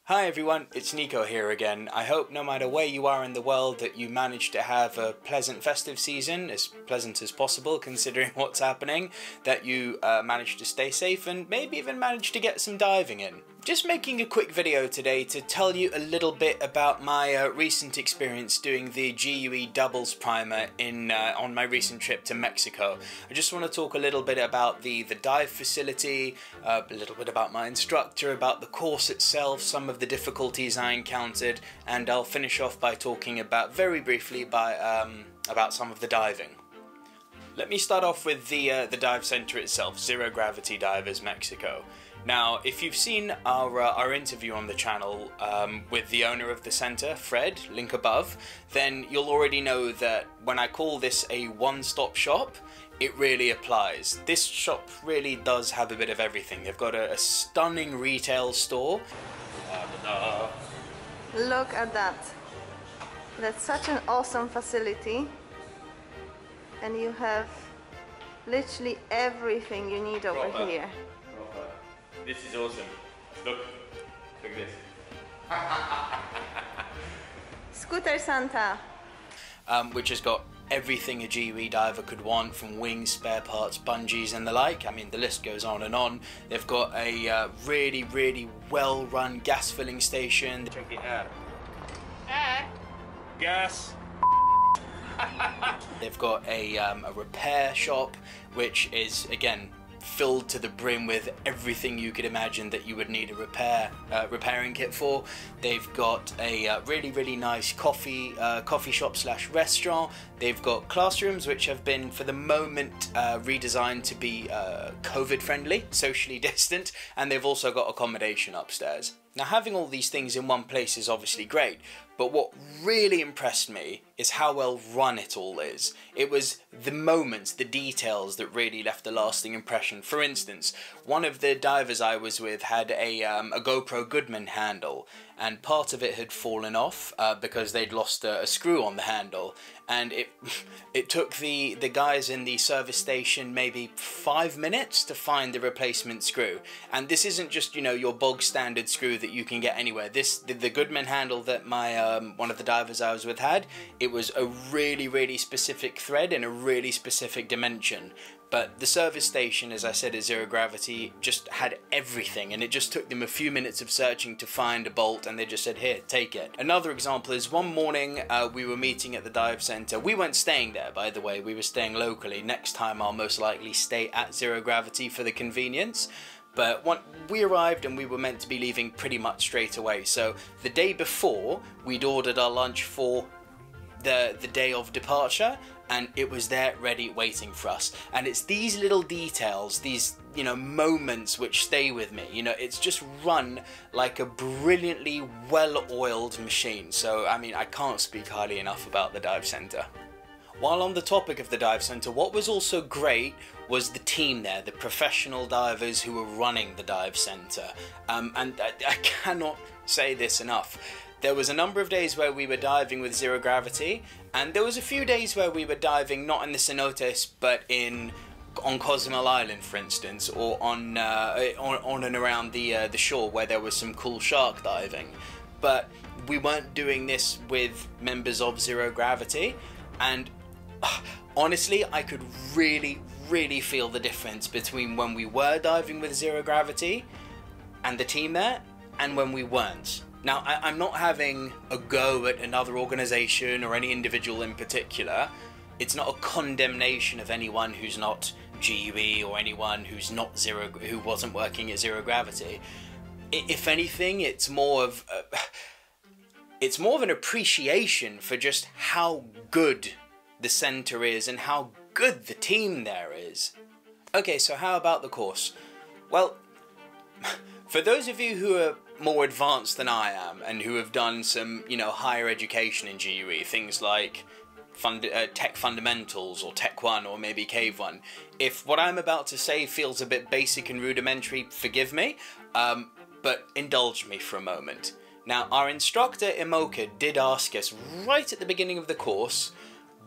Hi everyone, it's Nico here again. I hope no matter where you are in the world that you managed to have a pleasant festive season, as pleasant as possible considering what's happening, that you managed to stay safe and maybe even managed to get some diving in. Just making a quick video today to tell you a little bit about my recent experience doing the GUE Doubles Primer on my recent trip to Mexico. I just want to talk a little bit about the dive facility, a little bit about my instructor, about the course itself, some of the difficulties I encountered, and I'll finish off by talking about, very briefly, about some of the diving. Let me start off with the dive center itself, Zero Gravity Divers Mexico. Now, if you've seen our interview on the channel with the owner of the center, Fred, link above, then you'll already know that when I call this a one-stop shop, it really applies. This shop really does have a bit of everything. They've got a stunning retail store. Look at that. That's such an awesome facility. And you have literally everything you need over here. This is awesome. Look at this. Scooter Santa. Which has got everything a GUE diver could want, from wings, spare parts, bungees and the like. I mean, the list goes on and on. They've got a really well run gas filling station. Check it out. Gas. They've got a repair shop, which is, again, filled to the brim with everything you could imagine that you would need a repairing kit for. They've got a really nice coffee shop slash restaurant. They've got classrooms which have been, for the moment, redesigned to be COVID friendly, socially distant, and they've also got accommodation upstairs. Now, having all these things in one place is obviously great, but what really impressed me is how well run it all is. It was the moments, the details that really left a lasting impression. For instance, one of the divers I was with had a GoPro Goodman handle, and part of it had fallen off because they'd lost a screw on the handle, and it took the guys in the service station maybe 5 minutes to find the replacement screw. And this isn't just, you know, your bog standard screw that you can get anywhere. The Goodman handle that my one of the divers I was with had, it was a really specific thread in a really specific dimension. But the service station, as I said, at Zero Gravity, just had everything, and it just took them a few minutes of searching to find a bolt, and they just said, here, take it. Another example is one morning we were meeting at the dive center. We weren't staying there, by the way, we were staying locally. Next time I'll most likely stay at Zero Gravity for the convenience. But we arrived and we were meant to be leaving pretty much straight away. So the day before, we'd ordered our lunch for the day of departure, and it was there ready waiting for us. And it's these little details, these, you know, moments which stay with me. You know, it's just run like a brilliantly well-oiled machine. So I mean, I can't speak highly enough about the dive center. While on the topic of the dive center, what was also great was the team there, the professional divers who were running the dive center. And I cannot say this enough. There was a number of days where we were diving with Zero Gravity, and there was a few days where we were diving not in the cenotes, but on Cozumel Island, for instance, or on and around the shore where there was some cool shark diving. But we weren't doing this with members of Zero Gravity, and honestly, I could really feel the difference between when we were diving with Zero Gravity and the team there, and when we weren't. Now, I'm not having a go at another organisation or any individual in particular. It's not a condemnation of anyone who's not GUE or anyone who's not who wasn't working at Zero Gravity. If anything, it's more of an appreciation for just how good the centre is and how good the team there is. Okay, so how about the course? Well, for those of you who are more advanced than I am and who have done some, you know, higher education in GUE, things like Tech Fundamentals or Tech 1 or maybe Cave 1, if what I'm about to say feels a bit basic and rudimentary, forgive me, but indulge me for a moment. Now, our instructor Emoke did ask us right at the beginning of the course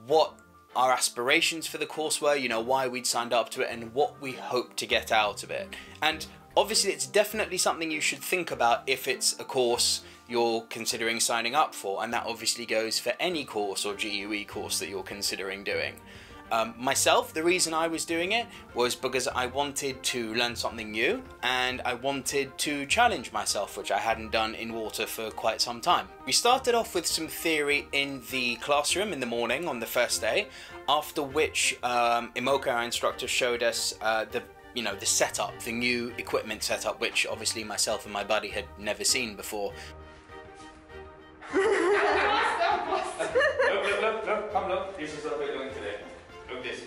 what our aspirations for the course were, you know, why we'd signed up to it and what we hoped to get out of it. And obviously it's definitely something you should think about if it's a course you're considering signing up for, and that obviously goes for any course or GUE course that you're considering doing. Myself, the reason I was doing it was because I wanted to learn something new and I wanted to challenge myself, which I hadn't done in water for quite some time. We started off with some theory in the classroom in the morning on the first day, after which Emoke, our instructor, showed us the setup, the new equipment setup, which obviously myself and my buddy had never seen before. Look, come look, this is what we're doing today. Look this.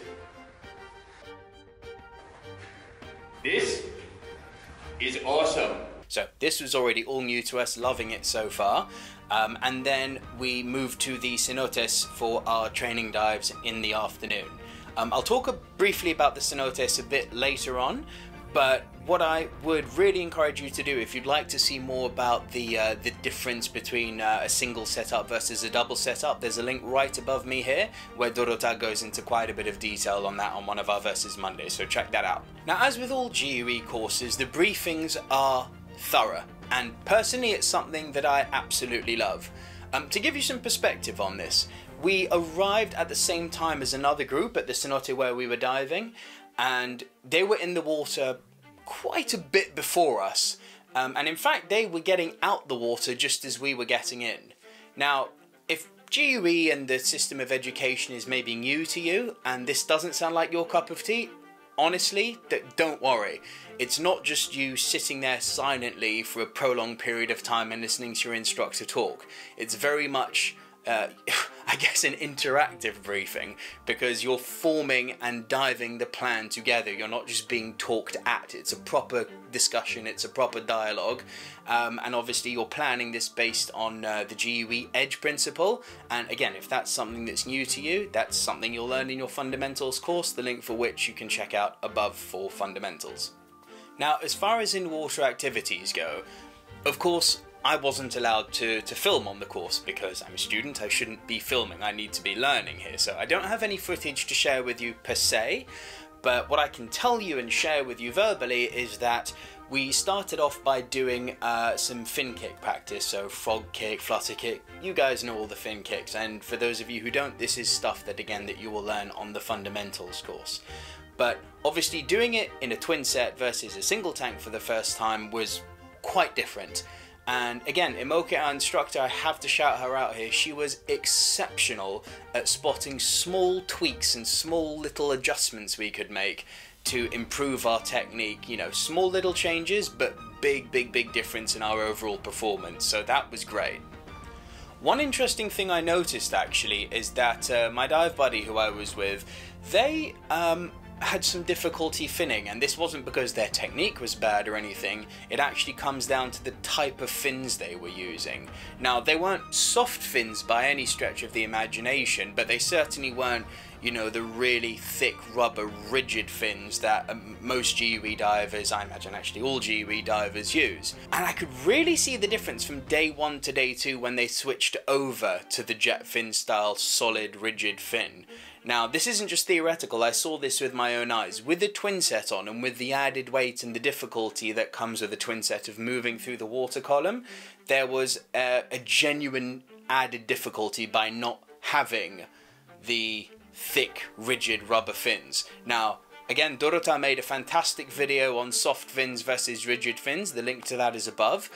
This is awesome. So this was already all new to us, loving it so far. And then we moved to the cenotes for our training dives in the afternoon. I'll talk briefly about the cenotes a bit later on, but what I would really encourage you to do, if you'd like to see more about the difference between a single setup versus a double setup, there's a link right above me here where Dorota goes into quite a bit of detail on that on one of our Versus Mondays, so check that out. Now, as with all GUE courses, the briefings are thorough, and personally it's something that I absolutely love. To give you some perspective on this, we arrived at the same time as another group at the cenote where we were diving, and they were in the water quite a bit before us, and in fact they were getting out the water just as we were getting in. Now, if GUE and the system of education is maybe new to you and this doesn't sound like your cup of tea, honestly, don't worry. It's not just you sitting there silently for a prolonged period of time and listening to your instructor talk. It's very much I guess an interactive briefing, because you're forming and diving the plan together. You're not just being talked at. It's a proper discussion, it's a proper dialogue, and obviously you're planning this based on the GUE EDGE principle. And again, if that's something that's new to you, that's something you'll learn in your fundamentals course, the link for which you can check out above for fundamentals. Now, as far as in-water activities go, of course I wasn't allowed to film on the course because I'm a student. I shouldn't be filming, I need to be learning here, so I don't have any footage to share with you per se, but what I can tell you and share with you verbally is that we started off by doing some fin kick practice, so frog kick, flutter kick. You guys know all the fin kicks, and for those of you who don't, this is stuff that again that you will learn on the fundamentals course. But obviously doing it in a twin set versus a single tank for the first time was quite different. And again, Emoke, our instructor, I have to shout her out here. She was exceptional at spotting small tweaks and small little adjustments we could make to improve our technique. You know, small little changes, but big difference in our overall performance. So that was great. One interesting thing I noticed actually is that my dive buddy who I was with, they had some difficulty finning, and this wasn't because their technique was bad or anything. It actually comes down to the type of fins they were using. Now, they weren't soft fins by any stretch of the imagination, but they certainly weren't, you know, the really thick rubber rigid fins that most GUE divers, I imagine actually all GUE divers, use. And I could really see the difference from day 1 to day 2 when they switched over to the jet fin style solid rigid fin. Now, this isn't just theoretical, I saw this with my own eyes. With the twin set on and with the added weight and the difficulty that comes with the twin set of moving through the water column, there was a genuine added difficulty by not having the thick, rigid rubber fins. Now, again, Dorota made a fantastic video on soft fins versus rigid fins, the link to that is above.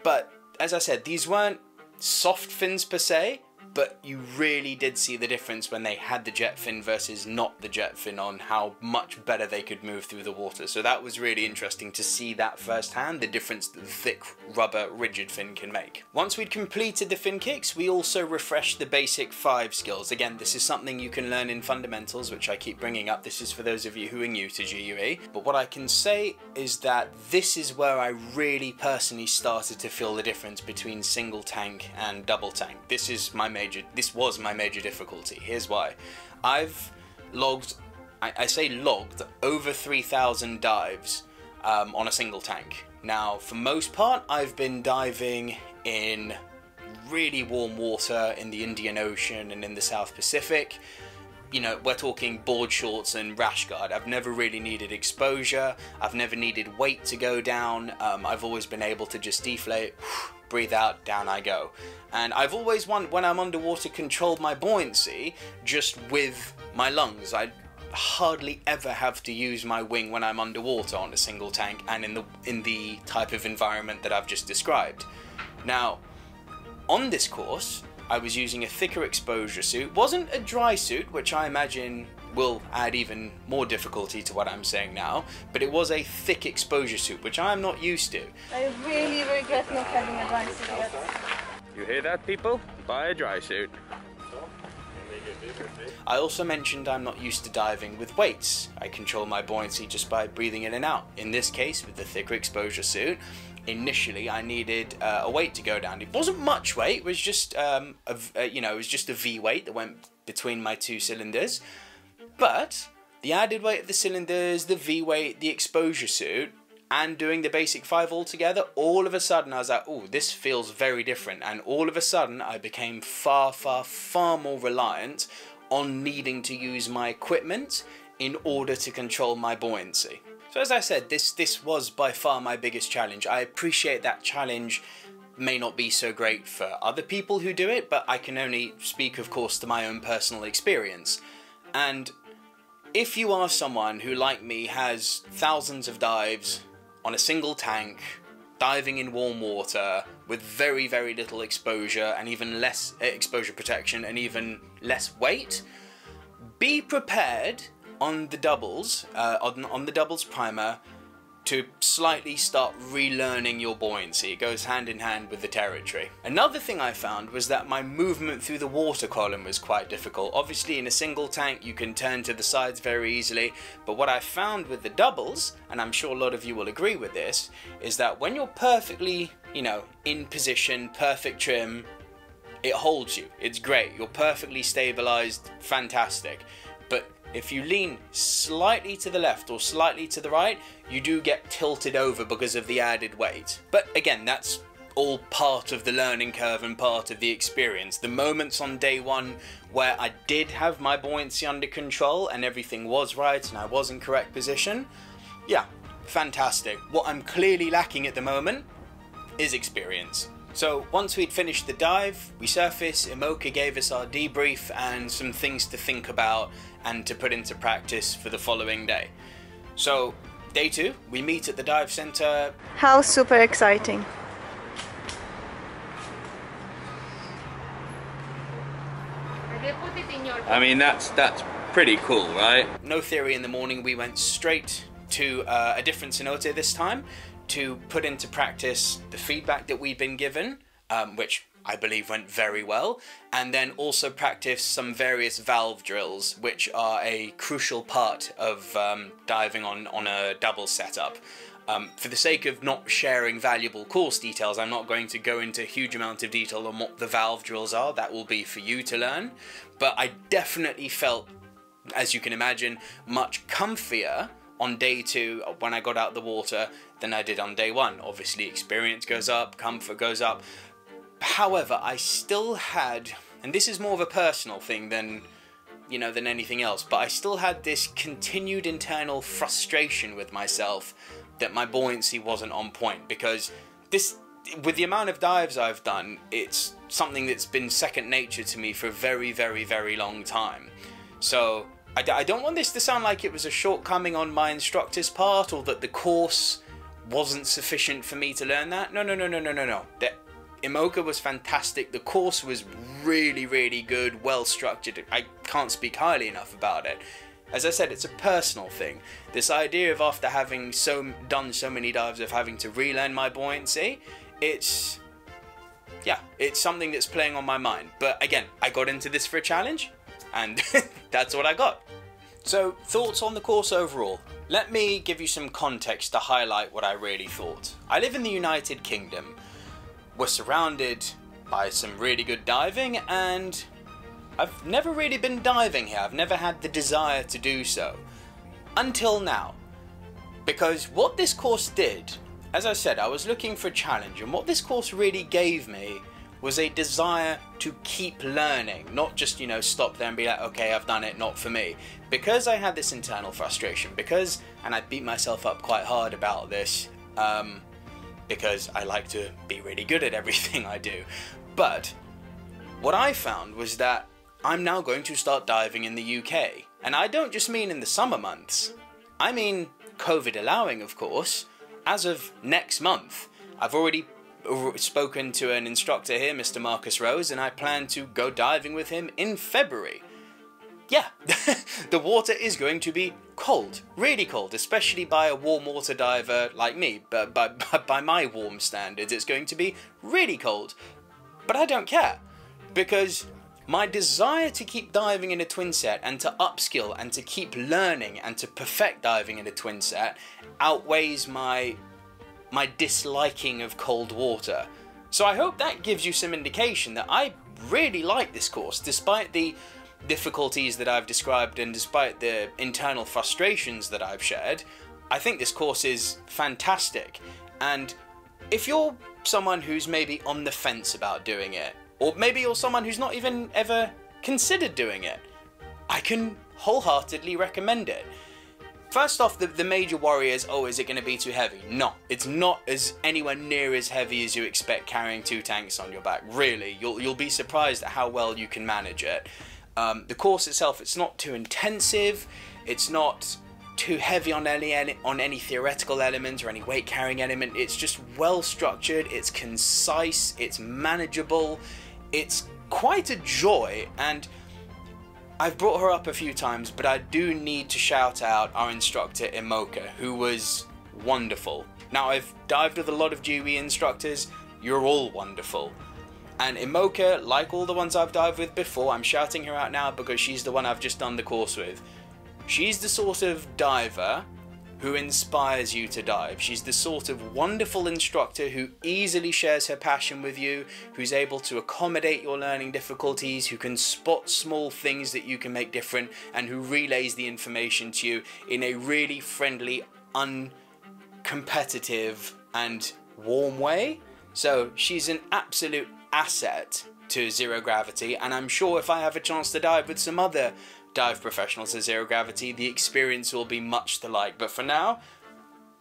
But, as I said, these weren't soft fins per se, but you really did see the difference when they had the jet fin versus not the jet fin on how much better they could move through the water. So that was really interesting to see that firsthand, the difference that the thick rubber rigid fin can make. Once we'd completed the fin kicks, we also refreshed the basic 5 skills. Again, this is something you can learn in fundamentals, which I keep bringing up. This is for those of you who are new to GUE. But what I can say is that this is where I really personally started to feel the difference between single tank and double tank. This was my major difficulty. Here's why. I've logged, I say logged, over 3,000 dives on a single tank. Now, for most part, I've been diving in really warm water in the Indian Ocean and in the South Pacific. you know, we're talking board shorts and rash guard. I've never really needed exposure. I've never needed weight to go down. I've always been able to just deflate, breathe out, down I go. And I've always, when I'm underwater, controlled my buoyancy just with my lungs. I hardly ever have to use my wing when I'm underwater on a single tank and in the type of environment that I've just described. Now, on this course, I was using a thicker exposure suit. Wasn't a dry suit, which I imagine will add even more difficulty to what I'm saying now, but it was a thick exposure suit, which I'm not used to. I really regret not having a dry suit yet. You hear that, people? Buy a dry suit. I also mentioned I'm not used to diving with weights. I control my buoyancy just by breathing in and out. In this case, with the thicker exposure suit, initially I needed a weight to go down. It wasn't much weight. It was just it was just a V weight that went between my two cylinders. But the added weight of the cylinders, the V weight, the exposure suit, and doing the basic 5 all together, all of a sudden I was like, oh, this feels very different. And all of a sudden I became far, far, far more reliant on needing to use my equipment in order to control my buoyancy. So as I said, this was by far my biggest challenge. I appreciate that challenge may not be so great for other people who do it, but I can only speak, of course, to my own personal experience. And if you are someone who, like me, has thousands of dives on a single tank, diving in warm water with very, very little exposure and even less exposure protection and even less weight, be prepared on the doubles, on the doubles primer, to slightly start relearning your buoyancy. It goes hand in hand with the territory. Another thing I found was that my movement through the water column was quite difficult. Obviously in a single tank you can turn to the sides very easily, but what I found with the doubles, and I'm sure a lot of you will agree with this, is that when you're perfectly, in position, perfect trim, it holds you. It's great. You're perfectly stabilized, fantastic. But if you lean slightly to the left or slightly to the right, you do get tilted over because of the added weight. But again, that's all part of the learning curve and part of the experience. The moments on day one where I did have my buoyancy under control and everything was right and I was in correct position, yeah, fantastic. What I'm clearly lacking at the moment is experience. So once we'd finished the dive, we surfaced, Emoke gave us our debrief and some things to think about and to put into practice for the following day. So day 2, we meet at the dive center. How super exciting. I mean, that's pretty cool, right? No theory in the morning, we went straight to a different cenote this time to put into practice the feedback that we'd been given, which I believe went very well, and then also practice some various valve drills, which are a crucial part of diving on a double setup. For the sake of not sharing valuable course details, I'm not going to go into a huge amount of detail on what the valve drills are. That will be for you to learn. But I definitely felt, as you can imagine, much comfier on day 2 when I got out of the water than I did on day 1. Obviously experience goes up, comfort goes up. However, I still had, and this is more of a personal thing than anything else, but I still had this continued internal frustration with myself that my buoyancy wasn't on point, because with the amount of dives I've done, it's something that's been second nature to me for a very, very, very long time. So I don't want this to sound like it was a shortcoming on my instructor's part, or that the course wasn't sufficient for me to learn that. No. The Emoke was fantastic. The course was really, really good, well structured. I can't speak highly enough about it. As I said, it's a personal thing. This idea of, after having done so many dives, of having to relearn my buoyancy, it's something that's playing on my mind. But again, I got into this for a challenge, and that's what I got. So, thoughts on the course overall. Let me give you some context to highlight what I really thought. I live in the United Kingdom. We're surrounded by some really good diving, and I've never really been diving here. I've never had the desire to do so. Until now. Because what this course did, as I said, I was looking for a challenge, and what this course really gave me was a desire to keep learning, not just, you know, stop there and be like, okay, I've done it, not for me. Because I had this internal frustration, and I beat myself up quite hard about this, because I like to be really good at everything I do. But what I found was that I'm now going to start diving in the UK. And I don't just mean in the summer months. I mean, COVID allowing, of course, as of next month. I've already spoken to an instructor here, Mr. Marcus Rose, and I plan to go diving with him in February. Yeah, the water is going to be cold, really cold, especially by a warm water diver like me. But by my warm standards, it's going to be really cold. But I don't care, because my desire to keep diving in a twin set and to upskill and to keep learning and to perfect diving in a twin set outweighs my disliking of cold water. So I hope that gives you some indication that I really like this course, despite the difficulties that I've described and despite the internal frustrations that I've shared. I think this course is fantastic. And if you're someone who's maybe on the fence about doing it, or maybe you're someone who's not even ever considered doing it, I can wholeheartedly recommend it. First off, the major worry is, oh, is it going to be too heavy? No, it's not as anywhere near as heavy as you expect carrying 2 tanks on your back. Really, you'll be surprised at how well you can manage it. The course itself, it's not too intensive, it's not too heavy on any theoretical element or any weight carrying element. It's just well structured, it's concise, it's manageable, it's quite a joy. And I've brought her up a few times, but I do need to shout out our instructor Emoke, who was wonderful. Now, I've dived with a lot of GUE instructors, you're all wonderful. And Emoke, like all the ones I've dived with before, I'm shouting her out now because she's the one I've just done the course with. She's the sort of diver who inspires you to dive. She's the sort of wonderful instructor who easily shares her passion with you, who's able to accommodate your learning difficulties, who can spot small things that you can make different, and who relays the information to you in a really friendly, uncompetitive, and warm way. So she's an absolute asset to Zero Gravity, and I'm sure if I have a chance to dive with some other dive professionals at Zero Gravity, the experience will be much the like. But for now,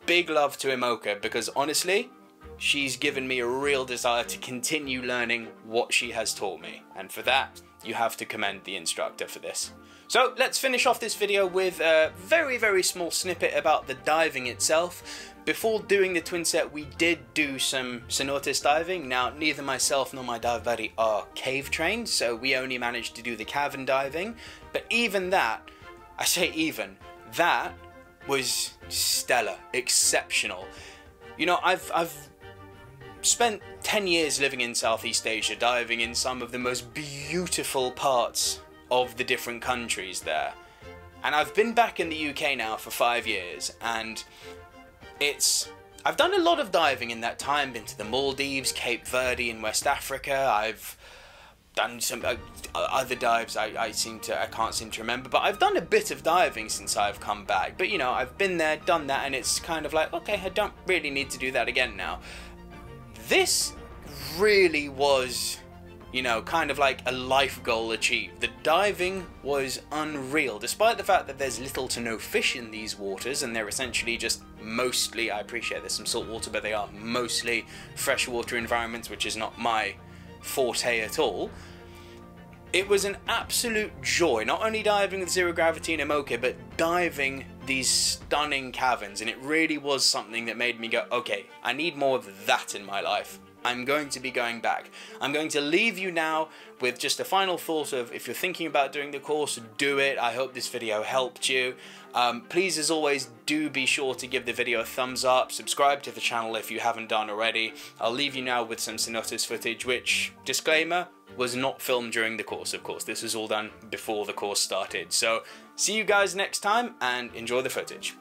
big love to Emoke, because honestly, she's given me a real desire to continue learning what she has taught me, and for that, you have to commend the instructor for this. So let's finish off this video with a very, very small snippet about the diving itself. Before doing the twin set, we did do some cenotes diving. Now, neither myself nor my dive buddy are cave trained, so we only managed to do the cavern diving. But even that, I say even, that was stellar, exceptional. You know, I've spent 10 years living in Southeast Asia, diving in some of the most beautiful parts of the different countries there. And I've been back in the UK now for 5 years, and I've done a lot of diving in that time, been to the Maldives, Cape Verde in West Africa. I've done some other dives I can't seem to remember, but I've done a bit of diving since I've come back. But you know, I've been there, done that, and it's kind of like, okay, I don't really need to do that again now. This really was, you know, kind of like a life goal achieved. The diving was unreal, despite the fact that there's little to no fish in these waters, and they're essentially just mostly, I appreciate there's some salt water, but they are mostly freshwater environments, which is not my forte at all. It was an absolute joy, not only diving with Zero Gravity and Emoke, but diving these stunning caverns, and it really was something that made me go, okay, I need more of that in my life. I'm going to be going back. I'm going to leave you now with just a final thought of, if you're thinking about doing the course, do it. I hope this video helped you. Please, as always, do be sure to give the video a thumbs up, subscribe to the channel if you haven't done already. I'll leave you now with some cenotes footage, which, disclaimer, was not filmed during the course, of course. This was all done before the course started. So, see you guys next time, and enjoy the footage.